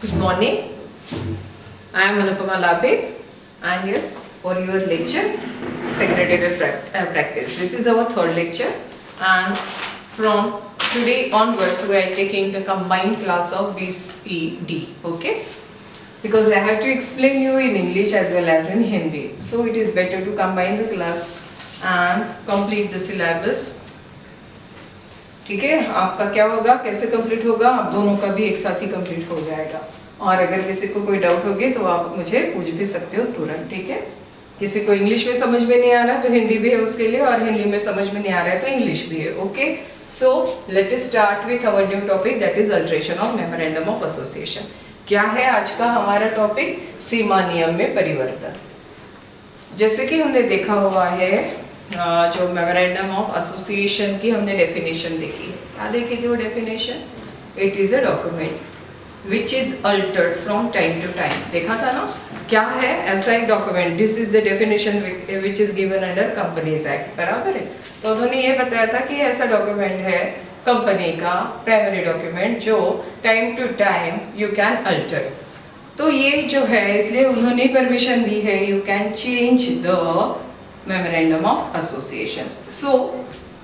Good morning. I am Anupama Labhe, and yes, for your lecture, Secretarial Practice. This is our third lecture, and from today onwards, we are taking the combined class of BCD. Okay? Because I have to explain you in English as well as in Hindi, so it is better to combine the class and complete the syllabus. ठीक है, आपका क्या होगा, कैसे complete होगा, आप दोनों का भी एक साथ ही कंप्लीट हो जाएगा। और अगर किसी को कोई डाउट होगी तो आप मुझे पूछ भी सकते हो तुरंत। ठीक है, किसी को इंग्लिश में समझ में नहीं आ रहा तो हिंदी भी है उसके लिए, और हिंदी में समझ में नहीं आ रहा है तो इंग्लिश भी है। Okay, so let us start with our new topic, that is alteration of memorandum of association. क्या है आज का हमारा टॉपिक? सीमा नियम में परिवर्तन। जैसे कि हमने देखा हुआ है, जो मेमोरेंडम ऑफ एसोसिएशन की हमने डेफिनेशन देखी है। क्या देखी थी वो definition? It is a document which is altered from time to time. देखा था ना, क्या है ऐसा एक document, this is the definition which is given under companies act. बराबर है, तो उन्होंने ये बताया था कि ऐसा डॉक्यूमेंट है कंपनी का प्राइमरी डॉक्यूमेंट जो time to time you can alter. तो ये जो है, इसलिए उन्होंने परमिशन दी है, you can change the memorandum of association. So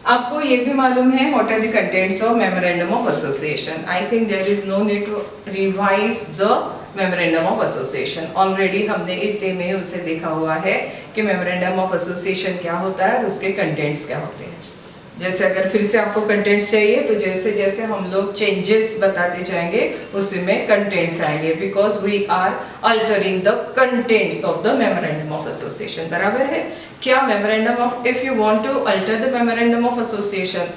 आपको ये भी मालूम है what are the contents of memorandum of association. I think there is no need to revise the memorandum of association. Already हमने इतने में उसे देखा हुआ है कि मेमोरेंडम ऑफ एसोसिएशन क्या होता है और उसके कंटेंट्स क्या होते हैं। जैसे अगर फिर से आपको कंटेंट्स चाहिए तो जैसे जैसे हम लोग चेंजेस बताते जाएंगे उसी में कंटेंट्स आएंगे, because we are altering the contents of the memorandum of association. बराबर है? क्या memorandum of, if you want to alter the memorandum of association,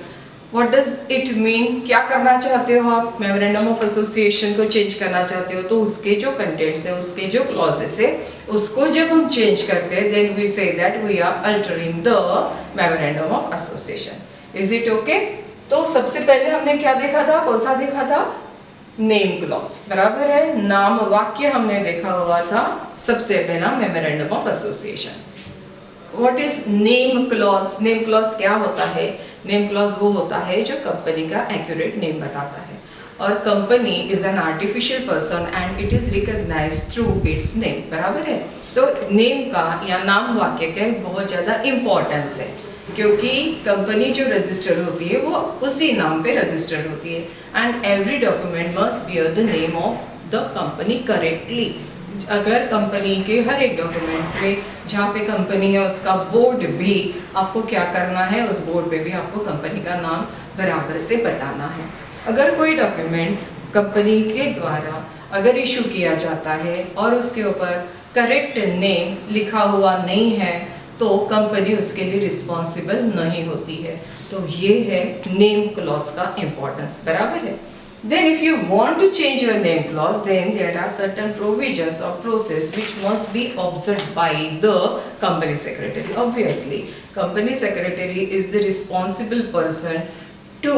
what does it mean? क्या करना चाहते हो आप? मेमोरेंडम ऑफ एसोसिएशन को चेंज करना चाहते हो तो उसके जो कंटेंट्स है, उसके जो क्लॉजेस है, उसको जब हम चेंज करते हैं then we say that we are altering the memorandum of association. Is it okay? तो सबसे पहले हमने क्या देखा था, कौन सा देखा था? Name clause. बराबर है, नाम वाक्य हमने देखा हुआ था सबसे पहला memorandum of association. What is name clause? Name clause क्या होता है? नेम क्लॉज वो होता है जो कंपनी का एक्यूरेट नेम बताता है, और company is an artificial person and it is recognised through its name. बराबर है, तो नेम का या नाम वाक्य का बहुत ज़्यादा इम्पोर्टेंस है, क्योंकि कंपनी जो रजिस्टर्ड होती है वो उसी नाम पे रजिस्टर्ड होती है, and every document must bear the name of the company correctly. अगर कंपनी के हर एक डॉक्यूमेंट्स में जहाँ पे कंपनी है उसका बोर्ड भी आपको क्या करना है, उस बोर्ड पे भी आपको कंपनी का नाम बराबर से बताना है। अगर कोई डॉक्यूमेंट कंपनी के द्वारा अगर इशू किया जाता है और उसके ऊपर करेक्ट नेम लिखा हुआ नहीं है तो कंपनी उसके लिए रिस्पॉन्सिबल नहीं होती है। तो ये है नेम क्लॉज का इम्पोर्टेंस। बराबर है? Then if you want to change your name clause, then there are certain provisions or process which must be observed by the company secretary. Obviously, company secretary is the responsible person to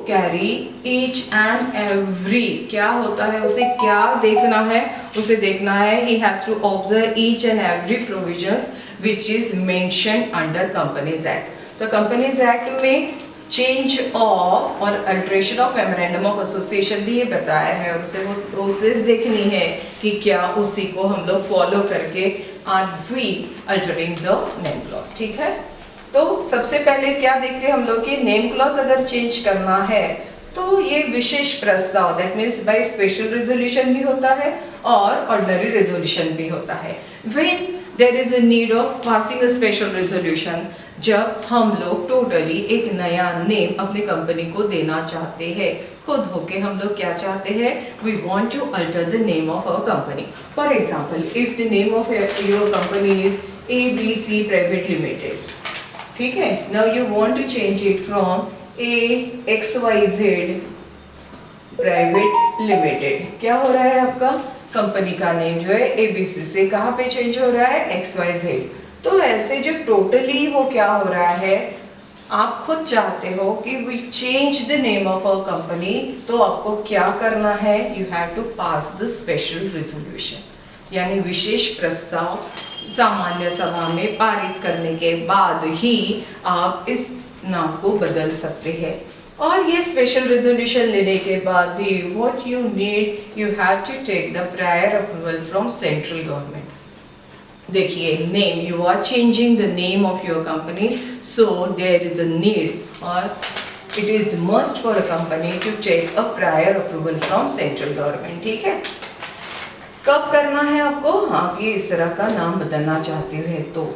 carry each and every, क्या होता है, उसे क्या देखना है? उसे देखना है he has to observe each and every provisions which is mentioned under Companies Act. तो Companies Act में चेंज ऑफ और alteration of memorandum of association भी ये बताया है, और उसे वो प्रोसेस देखनी है कि क्या उसी को हम लोग फॉलो करके are we altering the name clause. ठीक है, तो सबसे पहले क्या देखते हैं हम लोग कि नेम क्लॉज अगर चेंज करना है तो ये विशेष प्रस्ताव, that means by special resolution भी होता है और ऑर्डिनरी रेजोल्यूशन भी होता है। When there is a need of passing a special resolution, जब हम लोग टोटली एक नया नेम अपनी कंपनी को देना चाहते हैं, खुद होके हम लोग क्या चाहते हैं, we want to alter the name of our company. For example, if the name of your company is ABC private limited, ठीक है, now you want to change it from AXYZ private limited. क्या हो रहा है, आपका company का name जो है ABC से कहाँ पे चेंज हो रहा है, XYZ। तो ऐसे जो टोटली वो क्या हो रहा है, आप खुद चाहते हो कि we change the name of our company, तो आपको क्या करना है, you have to pass the special resolution, यानी विशेष प्रस्ताव सामान्य सभा में पारित करने के बाद ही आप इस नाम को बदल सकते हैं। और ये स्पेशल रेजोल्यूशन लेने के बाद भी what you need, you have to take the prior approval from central government. देखिए, name, you are changing the name of your company, so there is a need और it is must for a company to take a prior approval from central government. ठीक है, कब करना है आपको? आप ये इस तरह का नाम बदलना चाहते हो तो,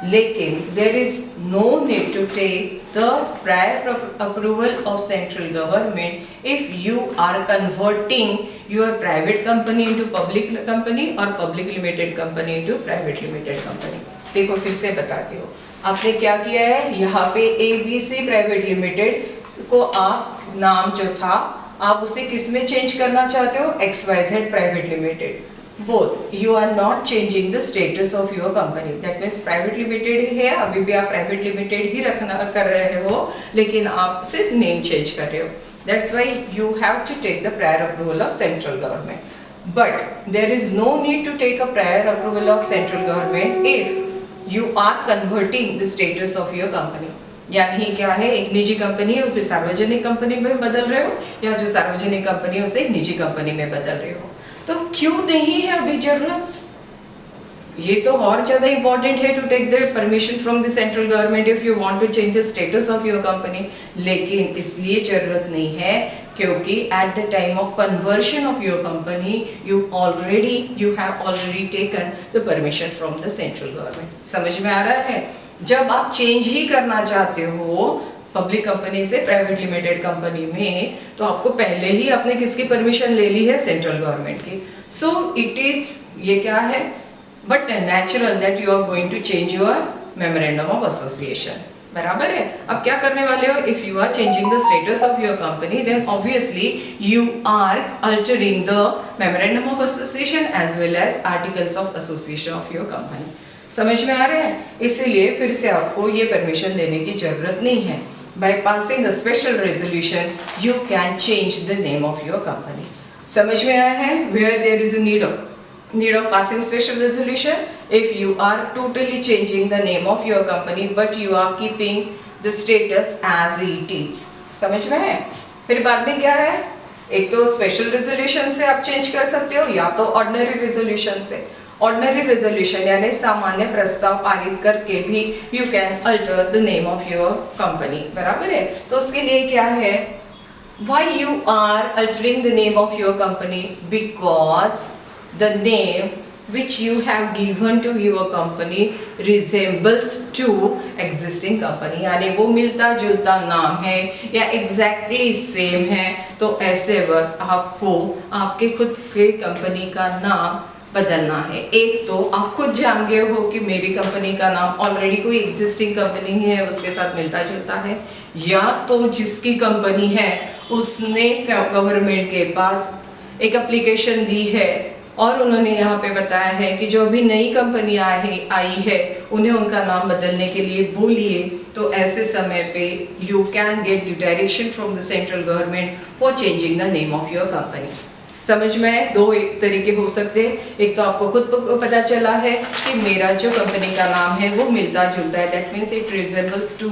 लेकिन there is no need to take the prior approval of central government if you are converting your private company into public company और public limited company into private limited company. देखो फिर से बताती हूँ, आपने क्या किया है, यहाँ पे ABC प्राइवेट लिमिटेड को आप नाम जो था आप उसे किस में चेंज करना चाहते हो? XYZ private limited. Both, you are not changing the status of your company, that means private limited ही है, अभी भी आप प्राइवेट लिमिटेड ही रखना कर रहे हो, लेकिन आप सिर्फ नेम चेंज कर रहे हो। That's why you have to take the prior approval of central government. But there is no need to take a prior approval of central government if you are converting the status of your company. यानी क्या है, एक निजी company है उसे सार्वजनिक company में बदल रहे हो, या जो सार्वजनिक कंपनी है उसे एक निजी कंपनी में बदल रहे हो। तो क्यों नहीं है अभी जरूरत? ये तो और ज्यादा इंपॉर्टेंट है to take the permission from the central government if you want to change the status of your company. लेकिन इसलिए जरूरत नहीं है क्योंकि at the time of conversion of your company you have already taken the permission from the central government. समझ में आ रहा है? जब आप चेंज ही करना चाहते हो पब्लिक कंपनी से प्राइवेट लिमिटेड कंपनी में, तो आपको पहले ही आपने किसकी परमिशन ले ली है? सेंट्रल गवर्नमेंट की। सो इट इज, ये क्या है, but natural that you are going to change your memorandum of association. बराबर है? अब क्या करने वाले हो? If you are changing the status of your company then obviously you are altering the memorandum of association as well as articles of association of your company. समझ में आ रहा है? इसीलिए फिर से आपको ये परमिशन लेने की जरूरत नहीं है। By passing the special resolution, you can change the name of your company. समझ में आया है? Where there is a need of passing special resolution, if you are totally changing the name of your company, but you are keeping the status as it is. समझ में है? फिर बाद में क्या है? एक तो स्पेशल रेजोल्यूशन से आप चेंज कर सकते हो या तो ऑर्डिनरी रेजोल्यूशन से। ऑर्डिनरी रेजोल्यूशन यानी सामान्य प्रस्ताव पारित करके भी you can alter the name of your company. बराबर है? तो उसके लिए क्या है, why you are altering the name of your company? Because the name which you have given to your company resembles to existing company, यानी वो मिलता जुलता नाम है या exactly same है। तो ऐसे वक्त आपको आपके खुद के कंपनी का नाम बदलना है। एक तो आप खुद जान गए हो कि मेरी कंपनी का नाम ऑलरेडी कोई एग्जिस्टिंग कंपनी है उसके साथ मिलता जुलता है, या तो जिसकी कंपनी है उसने गवर्नमेंट के पास एक एप्लीकेशन दी है और उन्होंने यहाँ पे बताया है कि जो भी नई कंपनी आई है उन्हें उनका नाम बदलने के लिए बोलिए। तो ऐसे समय पे you can get the direction from the central government for changing the name of your company. समझ में? दो तरीके हो सकते हैं, एक तो आपको खुद पता चला है कि मेरा जो कंपनी का नाम है वो मिलता जुलता है, that means it resembles to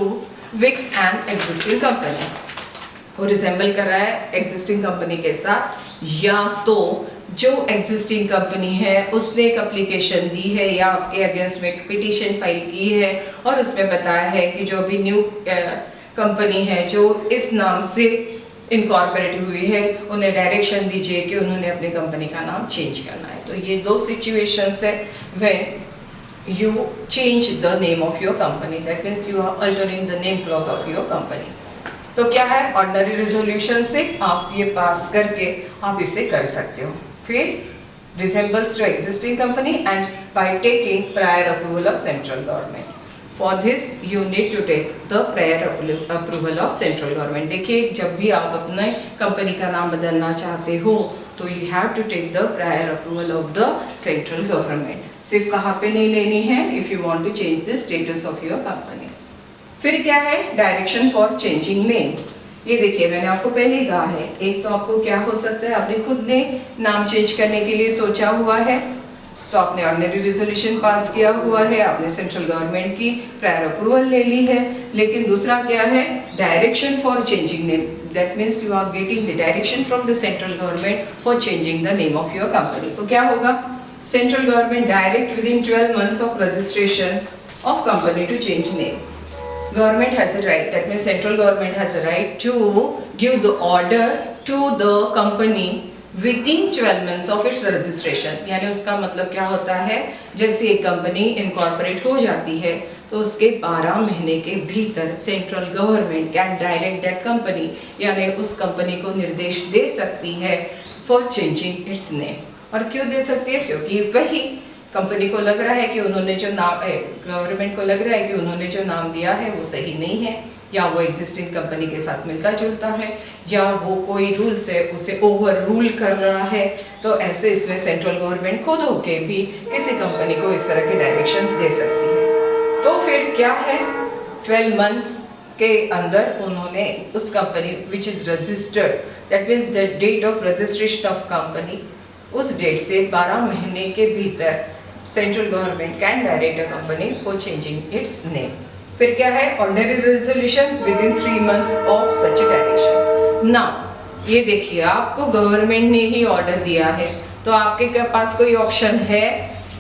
with an existing company, वो रिजेंबल कर रहा है एग्जिस्टिंग कंपनी के साथ, या तो जो एग्जिस्टिंग कंपनी है उसने एक एप्लीकेशन दी है या आपके अगेंस्ट में एक पिटीशन फाइल की है और उसमें बताया है कि जो भी न्यू कंपनी है जो इस नाम से इनकॉर्पोरेट हुई है उन्हें डायरेक्शन दीजिए कि उन्होंने अपनी कंपनी का नाम चेंज करना है। तो ये दो सिचुएशंस है when you change the name of your company, that means you are altering the name clause of your company. तो क्या है, ऑर्डिनरी रेजोल्यूशन से आप ये पास करके आप इसे कर सकते हो। फिर resembles to existing company and by taking prior approval of central government. For this you need to take the prior approval of central government. देखिए, जब भी आप अपने कंपनी का नाम बदलना चाहते हो तो you have to take the prior approval of the central government. सिर्फ कहाँ पे नहीं लेनी है, if you want to change the status of your company. फिर क्या है, डायरेक्शन फॉर चेंजिंग नेम। ये देखिए, मैंने आपको पहले ही कहा है, एक तो आपको क्या हो सकता है, आपने खुद ने नाम चेंज करने के लिए सोचा हुआ है, तो आपने ऑर्डिनरी रेजोल्यूशन पास किया हुआ है, आपने सेंट्रल गवर्नमेंट की प्रायर अप्रूवल ले ली है। लेकिन दूसरा क्या है, direction for changing name, that means you are getting the direction from the central government for changing the name of your company. तो क्या होगा, central government direct within 12 months of registration of company to change name. Government has a right, that means central government has a right to give the order to the company within 12 months of its registration। यानी उसका मतलब क्या होता है, जैसे एक company incorporate हो जाती है तो उसके 12 महीने के भीतर central government can direct that company, यानी उस कंपनी को निर्देश दे सकती है फॉर चेंजिंग इट्स नेम। और क्यों दे सकती है, क्योंकि वही कंपनी को लग रहा है कि उन्होंने जो नाम, गवर्नमेंट को लग रहा है कि उन्होंने जो नाम दिया है वो सही नहीं है, या वो एग्जिस्टिंग कंपनी के साथ मिलता जुलता है, या वो कोई रूल से उसे ओवर रूल कर रहा है। तो ऐसे इसमें सेंट्रल गवर्नमेंट खुद होके भी किसी कंपनी को इस तरह के डायरेक्शंस दे सकती है। तो फिर क्या है, 12 months के अंदर उन्होंने उस company which is registered, that means the date of registration of company, उस डेट से 12 महीने के भीतर central government can direct a company for changing its name. फिर क्या है, ordinary resolution within 3 months of such direction. Now ये देखिए, आपको गवर्नमेंट ने ही ऑर्डर दिया है तो आपके पास कोई ऑप्शन है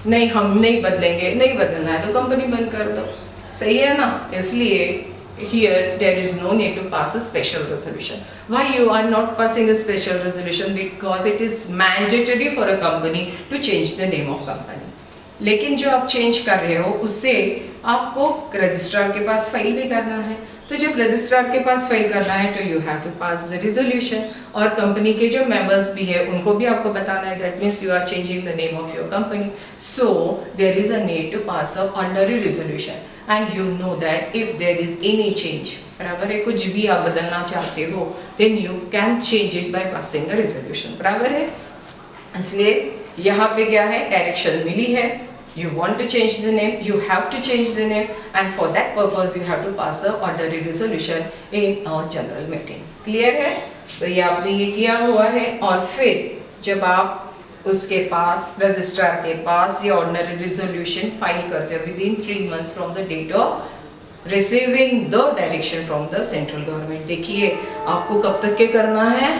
नहीं, हम नहीं बदलेंगे, नहीं बदलना है तो कंपनी बंद कर दो, सही है ना। इसलिए here there is no need to pass a special resolution. Why you are not passing a special resolution? Because it is mandatory for a company to change the name of company. लेकिन जो आप change कर रहे हो उससे आपको registrar के पास file भी करना है, तो जब रजिस्ट्रार के पास फाइल करना है तो you have to pass the resolution, और कंपनी के जो मेंबर्स भी है उनको भी आपको बताना है, that means you are changing the name of your company. So there is a need to pass a ordinary resolution, and you know that if there is any change, बराबर है, कुछ भी आप बदलना चाहते हो then you can change it by passing a resolution, बराबर है। इसलिए यहाँ पे क्या है, डायरेक्शन मिली है, you want to change the name, you have to change the name, and for that purpose you have to pass a ordinary resolution in a general meeting। Clear है, तो ये आपने ये किया हुआ है। और फिर जब आप उसके पास, रजिस्ट्रार के पास ये ऑर्डिनरी रिजोल्यूशन फाइल करते हो within 3 months from the date of receiving the direction from the central government. देखिए आपको कब तक के करना है,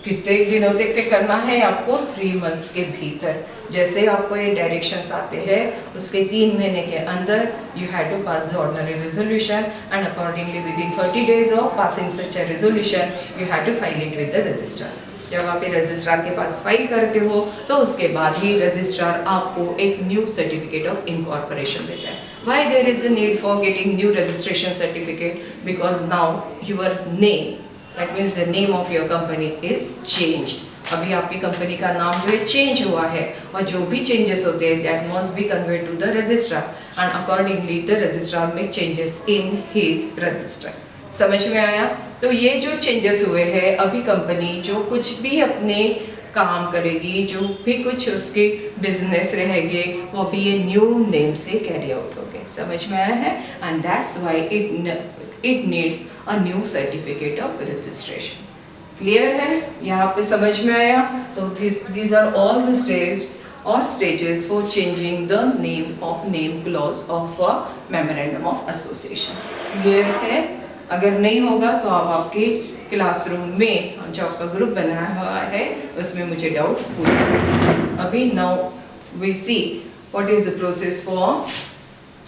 कितने दिनों तक के करना है आपको, 3 months के भीतर। जैसे आपको ये डायरेक्शंस आते हैं उसके 3 महीने के अंदर you have to pass the ordinary resolution, and accordingly within 30 days of passing such a resolution you have to file it with the registrar. जब आप रजिस्ट्रार के पास फाइल करते हो तो उसके बाद ही रजिस्ट्रार आपको एक न्यू सर्टिफिकेट ऑफ इनकॉर्पोरेशन देता है। Why there is a need for getting new registration certificate, because now your name, that means the name of your company is changed. अभी आपकी कंपनी का नाम जो है चेंज हुआ है, और जो भी चेंजेस होते हैं that must be conveyed to the registrar, and accordingly the registrar make changes in his register. समझ में आया। तो ये जो चेंजेस हुए हैं, अभी कंपनी जो कुछ भी अपने काम करेगी, जो भी कुछ उसके बिजनेस रहेंगे, वो भी ये न्यू नेम से कैरी आउट हो गए। समझ में आया है। And that's why it needs a new certificate of registration। Clear है, यहाँ पे समझ में आया। तो these are all the steps or stages for changing the name clause of a memorandum of association। Clear है। अगर नहीं होगा तो आप आपके क्लासरूम में जो आपका ग्रुप बनाया हुआ है उसमें मुझे डाउट पूछ सकते हैं। अभी now we see what is the process for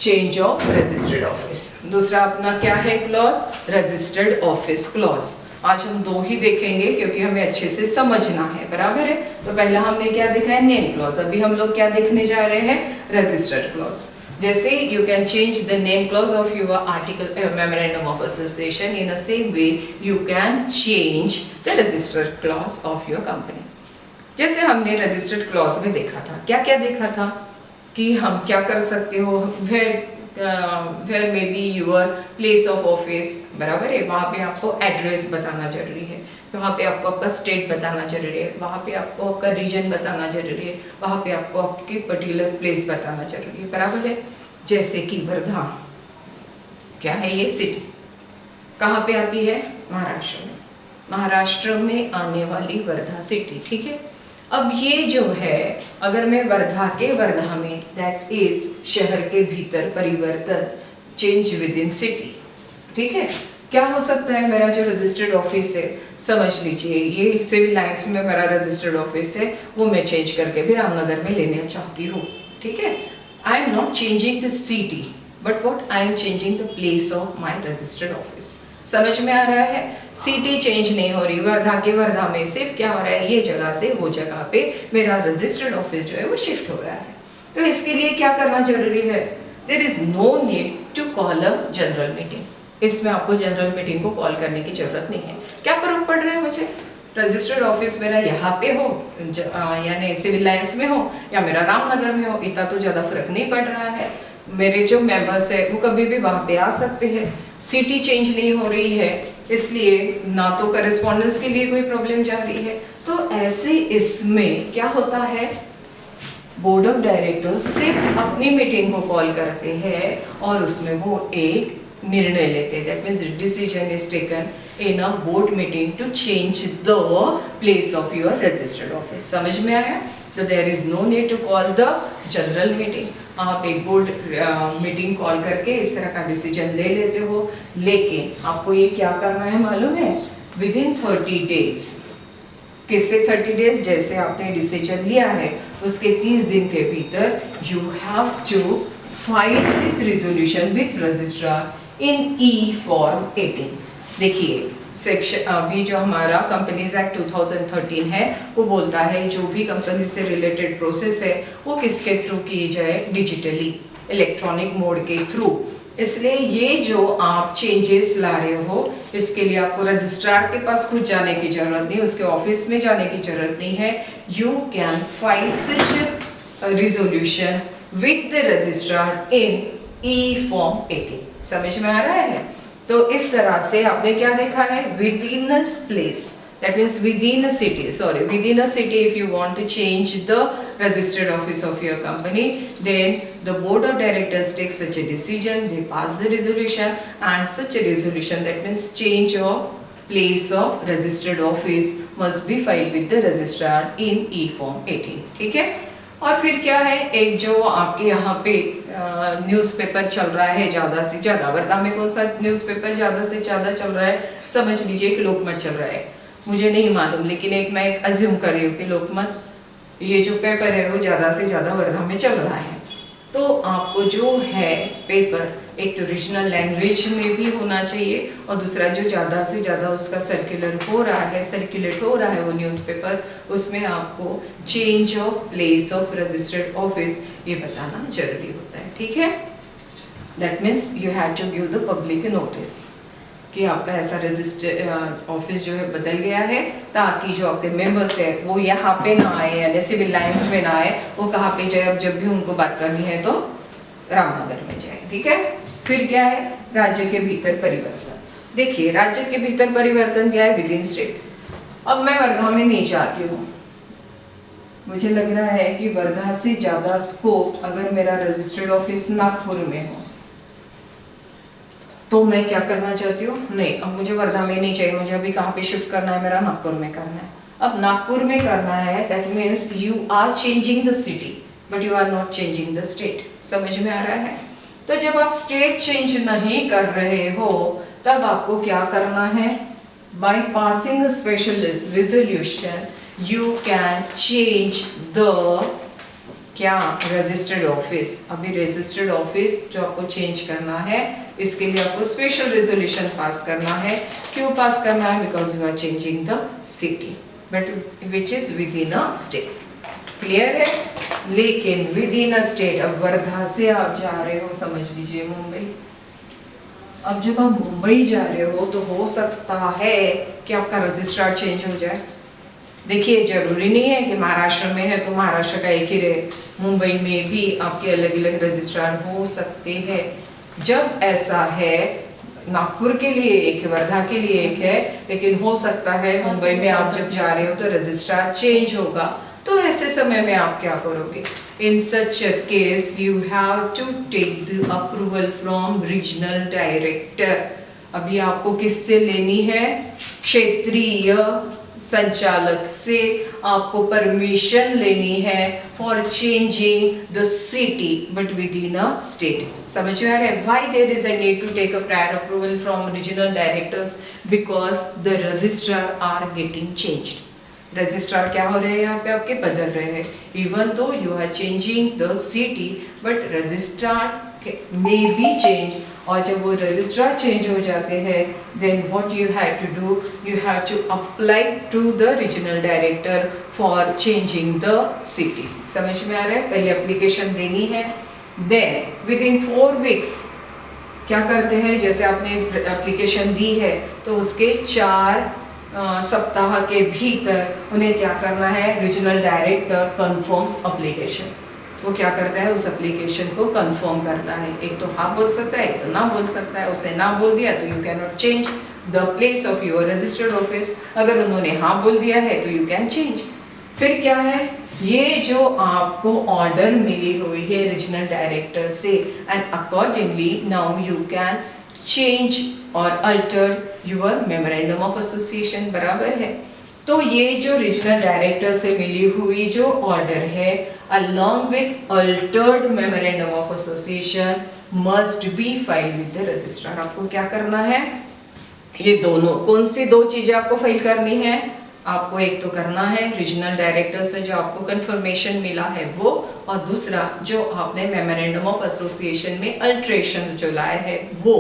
change of registered office. दूसरा अपना क्या है क्लॉज, रजिस्टर्ड ऑफिस क्लॉज। आज हम 2 ही देखेंगे क्योंकि हमें अच्छे से समझना है, बराबर है। तो पहला हमने क्या देखा है, नेम क्लॉज। अभी हम लोग क्या देखने जा रहे हैं, रजिस्टर्ड क्लॉज। जैसे you can change the name clause of your article memorandum of association, in the same way you can change the registered clause of your company. जैसे हमने रजिस्टर्ड क्लॉज में देखा था, क्या क्या देखा था कि हम क्या कर सकते हो, where may be your place of office, बराबर है, वहाँ पे आपको एड्रेस बताना जरूरी है, वहाँ पे आपको आपका स्टेट बताना जरूरी है, वहाँ पे आपको आपका रीजन बताना जरूरी है, वहाँ पे आपको आपकी पर्टिकुलर प्लेस बताना जरूरी है, बराबर है। जैसे कि वर्धा, क्या है ये सिटी, कहाँ पे आती है, महाराष्ट्र में। महाराष्ट्र में आने वाली वर्धा सिटी, ठीक है। अब ये जो है, अगर मैं वर्धा के वर्धा में, दैट इज शहर के भीतर परिवर्तन, चेंज विद इन सिटी, ठीक है। क्या हो सकता है, मेरा जो रजिस्टर्ड ऑफिस है, समझ लीजिए ये सिविल लाइंस में मेरा रजिस्टर्ड ऑफिस है, वो मैं चेंज करके भी रामनगर में लेना चाहती हूँ, ठीक है। I am not changing the city, but what I am changing the place of my registered office. समझ में आ रहा है, सिटी चेंज नहीं हो रही, वर्धा के वर्धा में सिर्फ क्या हो रहा है, ये जगह से वो जगह पे मेरा रजिस्टर्ड ऑफिस जो है वो शिफ्ट हो रहा है। तो इसके लिए क्या करना जरूरी है, there is no need to call a general meeting. इसमें आपको जनरल मीटिंग को कॉल करने की जरूरत नहीं है। क्या फर्क पड़ रहा है मुझे, रजिस्टर्ड ऑफिस मेरा यहाँ पे हो यानी सिविल लाइंस में हो या मेरा रामनगर में हो, इतना तो ज़्यादा फर्क नहीं पड़ रहा है। मेरे जो मेंबर्स है वो कभी भी वहाँ पे आ सकते हैं। सिटी चेंज नहीं हो रही है, इसलिए ना तो करस्पॉन्डेंस के लिए कोई प्रॉब्लम जा रही है। तो ऐसे इसमें क्या होता है, बोर्ड ऑफ डायरेक्टर्स सिर्फ अपनी मीटिंग को कॉल करते हैं और उसमें वो एक निर्णय लेते हैं, that means decision is taken in a board meeting to change the place of your registered office. समझ में आया? तो there is no need to call the general meeting. आप एक बोर्ड मीटिंग कॉल करके इस तरह का डिसीजन ले लेते हो, लेकिन आपको ये क्या करना है मालूम है, विद इन 30 डेज। किससे 30 डेज? जैसे आपने डिसीजन लिया है उसके 30 दिन के भीतर you have to file this resolution with registrar in e form 18। देखिए सेक्शन अभी जो हमारा कंपनीज एक्ट 2013 है वो बोलता है जो भी कंपनी से रिलेटेड प्रोसेस है वो किसके थ्रू की जाए, डिजिटली, इलेक्ट्रॉनिक मोड के थ्रू। इसलिए ये जो आप चेंजेस ला रहे हो इसके लिए आपको रजिस्ट्रार के पास खुद जाने की जरूरत नहीं, उसके ऑफिस में जाने की जरूरत नहीं है। You can file such resolution with the registrar in e form 18। समझ में आ रहा है? तो इस तरह से आपने क्या देखा है, within a place, that means within a city, within a city if you want to change the registered office of your company, then the board of directors takes such a decision, they pass the resolution, and such a resolution, that means change of place of registered office must be filed with the registrar in E form 18। ठीक है। और फिर क्या है, एक जो आपके यहाँ पे न्यूज़पेपर चल रहा है ज़्यादा से ज़्यादा, वर्धा में कौन सा न्यूज़पेपर ज़्यादा से ज़्यादा चल रहा है, समझ लीजिए कि लोकमत चल रहा है, मुझे नहीं मालूम, लेकिन मैं एक अज्यूम कर रही हूँ कि लोकमत ये जो पेपर है वो ज़्यादा से ज़्यादा वर्धा में चल रहा है। तो आपको जो है पेपर एक तो रीजनल लैंग्वेज में भी होना चाहिए, और दूसरा जो ज़्यादा से ज़्यादा उसका सर्कुलेट हो रहा है वो न्यूज़पेपर, उसमें आपको change of place of registered office ये बताना जरूरी होता है। ठीक है, that means you have to give the public notice कि आपका ऐसा रजिस्टर ऑफिस जो है बदल गया है, ताकि जो आपके मेंबर्स है वो यहाँ पे ना आए, यानी सिविल लाइंस में ना आए, वो कहाँ पे जाए, अब जब भी उनको बात करनी है तो रामनगर में जाए। ठीक है। फिर क्या है, राज्य के भीतर परिवर्तन। देखिए राज्य के भीतर परिवर्तन क्या है, विद इन स्टेट। अब मैं वर्धा में नहीं चाहती हूँ, मुझे लग रहा है कि वर्धा से ज़्यादा स्कोप अगर मेरा रजिस्टर्ड ऑफिस नागपुर में हो तो मैं क्या करना चाहती हूँ, नहीं अब मुझे वर्धा में नहीं चाहिए, मुझे अभी कहाँ पे शिफ्ट करना है, मेरा नागपुर में करना है। अब नागपुर में करना है, that means you are changing the city but you are not changing the state. समझ में आ रहा है? तो जब आप स्टेट चेंज नहीं कर रहे हो तब आपको क्या करना है, by passing special resolution you can change the क्या, रजिस्टर्ड ऑफिस। अभी रजिस्टर्ड ऑफिस जो आपको चेंज करना है इसके लिए आपको स्पेशल रेजोल्यूशन पास करना है। क्यों पास करना है? Because you are changing the city but which is within a state. Clear है? लेकिन विद इन अ स्टेट, अब वर्धा से आप जा रहे हो समझ लीजिए मुंबई, अब जब आप मुंबई जा रहे हो तो हो सकता है कि आपका रजिस्ट्रार चेंज हो जाए। देखिए जरूरी नहीं है कि महाराष्ट्र में है तो महाराष्ट्र का एक ही रहे, मुंबई में भी आपके अलग अलग रजिस्ट्रार हो सकते हैं। जब ऐसा है, नागपुर के लिए एक है, वर्धा के लिए एक है, लेकिन हो सकता है मुंबई में आप जब जा रहे हो तो रजिस्ट्रार चेंज होगा, तो ऐसे समय में आप क्या करोगे? In such case you have to take the approval from regional director. अभी आपको किससे लेनी है? क्षेत्रीय संचालक से आपको परमिशन लेनी है for changing the city but within a state. समझ में आ रहा है? Why there is a need to take a prior approval from regional directors? Because the registrar are getting changed. Registrar क्या हो रहे हैं यहाँ पे आपके, बदल रहे हैं। Even though you are changing the city but registrar may be change. और जब वो रजिस्ट्रार चेंज हो जाते हैं then what you have to do, you have to apply to the regional director for changing the city. समझ में आ रहा है? पहले एप्लीकेशन देनी है, देन विद इन 4 वीक्स क्या करते हैं, जैसे आपने एप्लीकेशन दी है तो उसके 4 सप्ताह के भीतर उन्हें क्या करना है, रीजनल डायरेक्टर कंफर्म्स एप्लीकेशन। वो क्या करता है, उस एप्लीकेशन को कंफर्म करता है। एक तो हाँ बोल सकता है, एक तो ना बोल सकता है। उसे ना बोल दिया तो you can not change the place of your registered office. अगर उन्होंने हाँ बोल दिया है तो यू कैन चेंज। फिर क्या है, ये जो आपको ऑर्डर मिली हुई है रीजनल डायरेक्टर से and accordingly now you can change और alter your memorandum of association. बराबर है? तो ये जो रीजनल डायरेक्टर से मिली हुई जो ऑर्डर है along with altered memorandum of association must be filed with the registrar। आपको क्या करना है, ये दोनों कौन सी 2 चीजें आपको फाइल करनी है? आपको एक तो करना है रीजनल डायरेक्टर से जो आपको कंफर्मेशन मिला है वो, और दूसरा जो आपने मेमोरेंडम ऑफ एसोसिएशन में अल्ट्रेशंस जो लाए हैं वो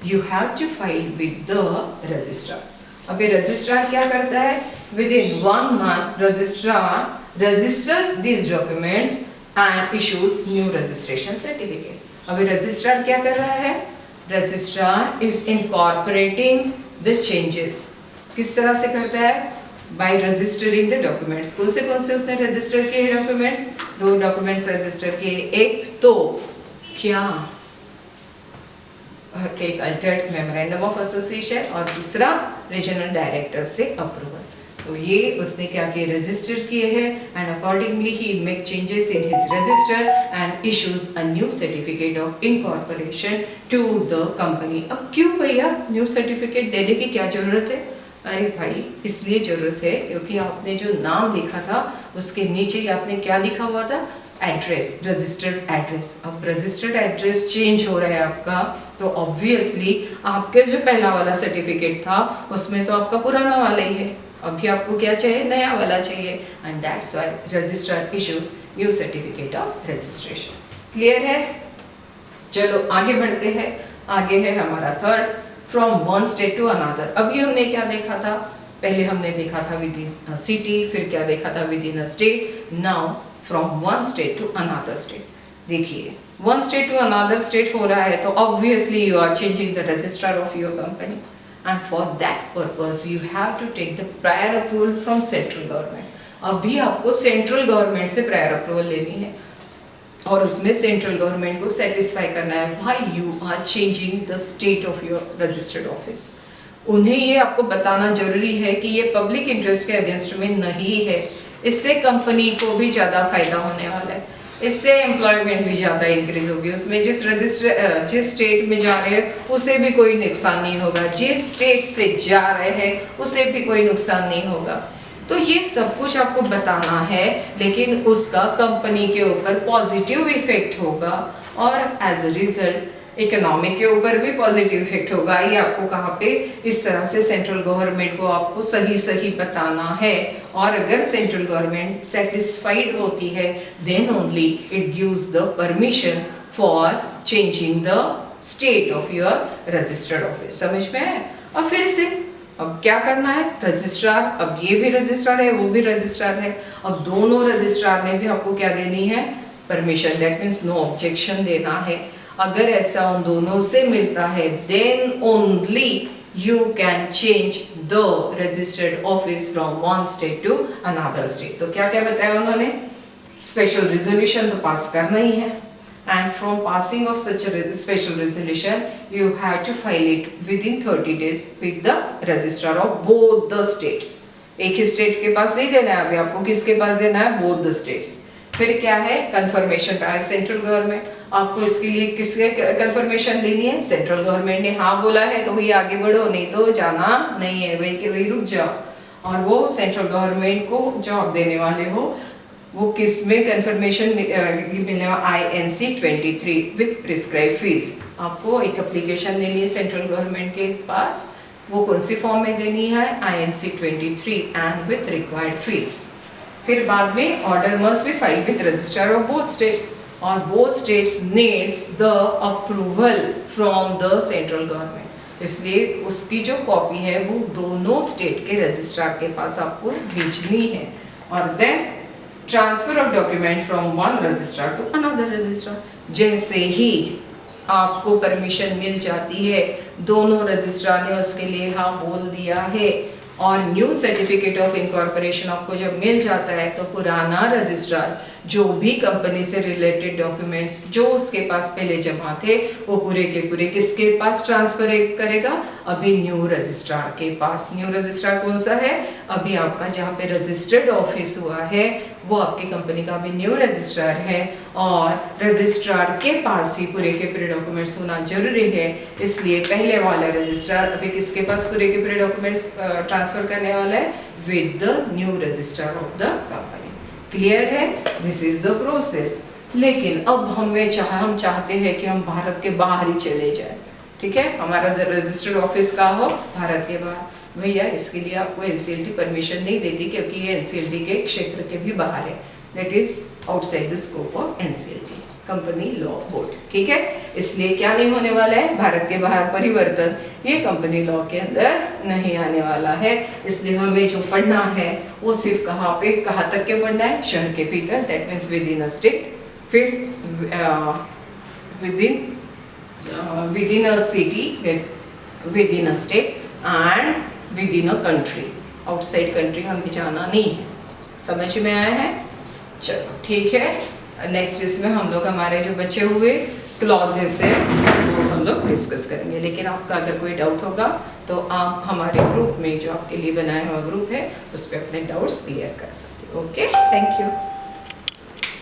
you have to file with the registrar. अभी रजिस्ट्रार क्या करता है, within 1 month registrar registers these documents and issues new registration certificate। अभी रजिस्ट्रार क्या कर रहा है, registrar is incorporating the changes। किस तरह से करता है, by registering the documents। कौन से उसने रजिस्टर किए डॉक्यूमेंट्स? 2 डॉक्यूमेंट्स रजिस्टर किए। एक तो क्या, एक अल्टर्ड मेमोरेंडम ऑफ एसोसिएशन और दूसरा रीजनल डायरेक्टर से अप्रूवल। तो ये उसने क्या किए, रजिस्टर किए हैं and accordingly he make changes in his register and issues a new certificate of incorporation to the company. अब क्यों भैया न्यू सर्टिफिकेट देने की क्या जरूरत है? अरे भाई इसलिए जरूरत है क्योंकि आपने जो नाम लिखा था उसके नीचे ही आपने क्या लिखा हुआ था, एड्रेस, रजिस्टर्ड एड्रेस। अब रजिस्टर्ड एड्रेस चेंज हो रहा है आपका, तो ऑब्वियसली आपके जो पहला वाला सर्टिफिकेट था उसमें तो आपका पुराना वाला ही है। अभी आपको क्या चाहिए, नया वाला चाहिए, and that's why registrar issues new certificate of registration. Clear है? चलो आगे बढ़ते हैं। आगे है हमारा third, from one state to another. अभी हमने क्या देखा था, पहले हमने देखा था विद इन सिटी, फिर क्या देखा था, within a state. Now from one state to another state. देखिए one state to another state हो रहा है तो obviously you are changing the registrar of your company, and for that purpose you have to take the prior approval from central government। अभी आपको central government से prior approval लेनी है और उसमें सेंट्रल गवर्नमेंट को सेटिस्फाई करना है why you are changing the state of your registered office. उन्हें ये आपको बताना जरूरी है कि ये पब्लिक इंटरेस्ट के अगेंस्ट में नहीं है, इससे कंपनी को भी ज़्यादा फायदा होने वाला है, इससे एम्प्लॉयमेंट भी ज़्यादा इंक्रीज होगी। उसमें जिस स्टेट में जा रहे हैं उसे भी कोई नुकसान नहीं होगा, जिस स्टेट से जा रहे हैं उसे भी कोई नुकसान नहीं होगा। तो ये सब कुछ आपको बताना है, लेकिन उसका कंपनी के ऊपर पॉजिटिव इफेक्ट होगा और एज अ रिजल्ट इकोनॉमी के ऊपर भी पॉजिटिव इफेक्ट होगा। ये आपको कहाँ पे, इस तरह से सेंट्रल गवर्नमेंट को आपको सही बताना है। और अगर सेंट्रल गवर्नमेंट सेटिस्फाइड होती है then only it gives the permission for changing the state of your registered office. समझ में आया? और फिर से अब क्या करना है, रजिस्ट्रार, अब ये भी रजिस्ट्रार है वो भी रजिस्ट्रार है, अब दोनों रजिस्ट्रार ने भी आपको क्या देनी है, permission. That means no objection देना है। अगर ऐसा उन दोनों से मिलता है then only you can change the registered office from one state to another state। तो क्या क्या बताया उन्होंने, स्पेशल रिजोल्यूशन तो पास करना ही है, and from passing of such a special resolution you have to file it within 30 days with the registrar of both the states। एक ही state के पास नहीं देना है अभी आपको, किसके पास देना है, both the states। फिर क्या है, कंफर्मेशन पाए सेंट्रल गवर्नमेंट। आपको इसके लिए किसके कंफर्मेशन लेनी है, सेंट्रल गवर्नमेंट ने हाँ बोला है तो ही आगे बढ़ो, नहीं तो जाना नहीं है, वही के वही रुक जाओ। और वो सेंट्रल गवर्नमेंट को जॉब देने वाले हो, वो किस में कन्फर्मेशन मिलने वाला INC 23 विथ प्रिस्क्राइब फीस। आपको एक एप्लीकेशन देनी है सेंट्रल गवर्नमेंट के पास, वो कौन सी फॉर्म में देनी है, INC 23 and with required fees. फिर बाद में order must be filed with registrar of both states, और both states needs the approval from the central government. इसलिए उसकी जो कॉपी है वो दोनों स्टेट के रजिस्ट्रार के पास आपको भेजनी है। और then transfer of document from one registrar to another registrar. जैसे ही आपको परमिशन मिल जाती है, दोनों रजिस्ट्रार ने उसके लिए हाँ बोल दिया है, और न्यू सर्टिफिकेट ऑफ इनकॉर्पोरेशन आपको जब मिल जाता है, तो पुराना रजिस्ट्रार जो भी कंपनी से रिलेटेड डॉक्यूमेंट्स जो उसके पास पहले जमा थे, वो पूरे के पूरे किसके पास ट्रांसफर करेगा, अभी न्यू रजिस्ट्रार के पास। न्यू रजिस्ट्रार कौन सा है, अभी आपका जहाँ पे रजिस्टर्ड ऑफिस हुआ है वो आपकी कंपनी का भी न्यू रजिस्ट्रार है, और रजिस्ट्रार के पास ही पूरे के पूरे डॉक्यूमेंट्स होना जरूरी है। इसलिए पहले वाला रजिस्ट्रार अभी किसके पास पूरे के पूरे डॉक्यूमेंट्स ट्रांसफर करने वाला है, with the new registrar of the company. Clear है, दिस इज द प्रोसेस। लेकिन अब हम चाहते हैं कि हम भारत के बाहर ही चले जाए, ठीक है, हमारा रजिस्टर्ड ऑफिस का हो भारत के बाहर। भैया इसके लिए आपको NCLT परमिशन नहीं देती, क्योंकि ये NCLT के क्षेत्र के भी बाहर है, that is outside the scope of NCLT company law board, ठीक है। इसलिए क्या नहीं होने वाला है, भारत के बाहर परिवर्तन ये कंपनी लॉ के अंदर नहीं आने वाला है। इसलिए हमें जो पढ़ना है वो सिर्फ कहाँ तक के पढ़ना है, शहर के भीतर, that means within a state, फिर within a city, within a state and within a country. Outside country हमें जाना नहीं है। समझ में आया है? चलो ठीक है, नेक्स्ट इसमें हम लोग हमारे जो बचे हुए क्लॉजेस है वो हम लोग डिस्कस करेंगे। लेकिन आपका अगर कोई डाउट होगा तो आप हमारे ग्रुप में जो आपके लिए बनाया हुआ ग्रुप है उस पर अपने डाउट्स क्लियर कर सकते हो। Okay, thank you.